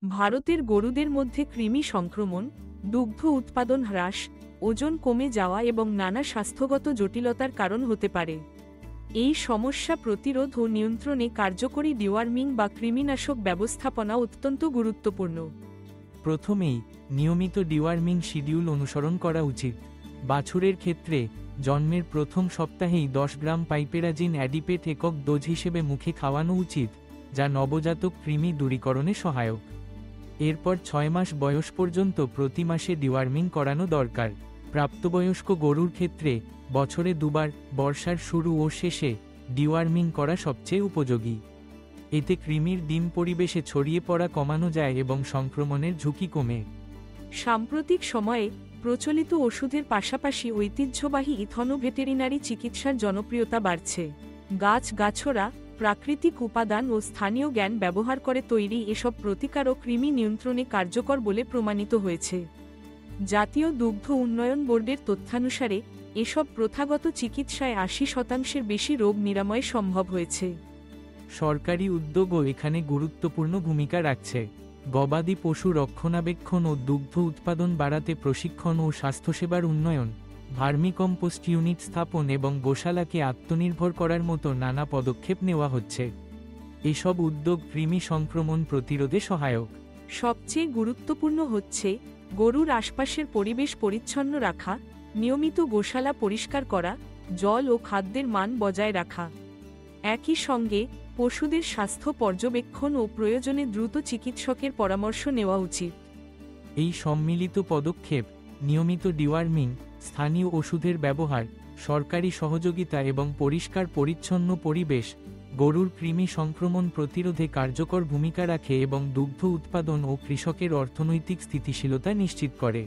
ভারতের গরুদের মধ্যে কৃমি সংক্রমণ, দুগ্ধ উৎপাদন হ্রাস, ওজন কমে যাওয়া এবং নানা স্বাস্থ্যগত জটিলতার কারণ হতে পারে। এই সমস্যা প্রতিরোধ ও নিয়ন্ত্রণে কার্যকরী ডিওয়ার্মিং বা কৃমিনাশক ব্যবস্থাপনা অত্যন্ত গুরুত্বপূর্ণ। প্রথমেই নিয়মিত ডিওয়ার্মিং শিডিউল অনুসরণ করা উচিত। বাছুরের ক্ষেত্রে জন্মের প্রথম সপ্তাহেই 10 গ্রাম পাইপেরাজিন অ্যাডিপেট একক ডোজ হিসেবে মুখে খাওয়ানো উচিত, যা নবজাতক কৃমি দূরীকরণে সহায়ক। এরপর 6 মাস বয়স পর্যন্ত প্রতি মাসে ডিওয়ার্মিং করানো দরকার। প্রাপ্তবয়স্ক গরুর ক্ষেত্রে বছরে দুবার, বর্ষার শুরু ও শেষে ডিওয়ার্মিং করা সবচেয়ে উপযোগী। এতে কৃমির ডিম পরিবেশে ছড়িয়ে পড়া কমানো যায় এবং সংক্রমণের ঝুঁকি কমে। সাম্প্রতিক সময়ে প্রচলিত ওষুধের পাশাপাশি ঐতিহ্যবাহী ইথনোভেটেরিনারি চিকিৎসার জনপ্রিয়তা বাড়ছে। গাছগাছড়া, প্রাকৃতিক উপাদান ও স্থানীয় জ্ঞান ব্যবহার করে তৈরি এসব প্রতিকারক কৃমি নিয়ন্ত্রণে কার্যকর বলে প্রমাণিত হয়েছে। জাতীয় দুগ্ধ উন্নয়ন বোর্ডের তথ্যানুসারে এসব প্রথাগত চিকিৎসায় 80% বেশি রোগ নিরাময় সম্ভব হয়েছে। সরকারি উদ্যোগও এখানে গুরুত্বপূর্ণ ভূমিকা রাখছে। গবাদি পশু রক্ষণাবেক্ষণ ও দুগ্ধ উৎপাদন বাড়াতে প্রশিক্ষণ ও স্বাস্থ্যসেবার উন্নয়ন, ভার্মিকম্পোস্ট ইউনিট স্থাপন এবং গোশালাকে আত্মনির্ভর করার মতো নানা পদক্ষেপ নেওয়া হচ্ছে। এসব উদ্যোগ কৃমি সংক্রমণ প্রতিরোধে সহায়ক। সবচেয়ে গুরুত্বপূর্ণ হচ্ছে গরুর আশপাশের পরিবেশ পরিচ্ছন্ন রাখা, নিয়মিত গোশালা পরিষ্কার করা, জল ও খাদ্যের মান বজায় রাখা। একই সঙ্গে পশুদের স্বাস্থ্য পর্যবেক্ষণ ও প্রয়োজনে দ্রুত চিকিৎসকের পরামর্শ নেওয়া উচিত। এই সম্মিলিত পদক্ষেপ, নিয়মিত ডিওয়ার্মিং, স্থানীয় ওষুধের ব্যবহার, সরকারি সহযোগিতা এবং পরিষ্কার পরিচ্ছন্ন পরিবেশ গরুর কৃমি সংক্রমণ প্রতিরোধে কার্যকর ভূমিকা রাখে এবং দুগ্ধ উৎপাদন ও কৃষকের অর্থনৈতিক স্থিতিশীলতা নিশ্চিত করে।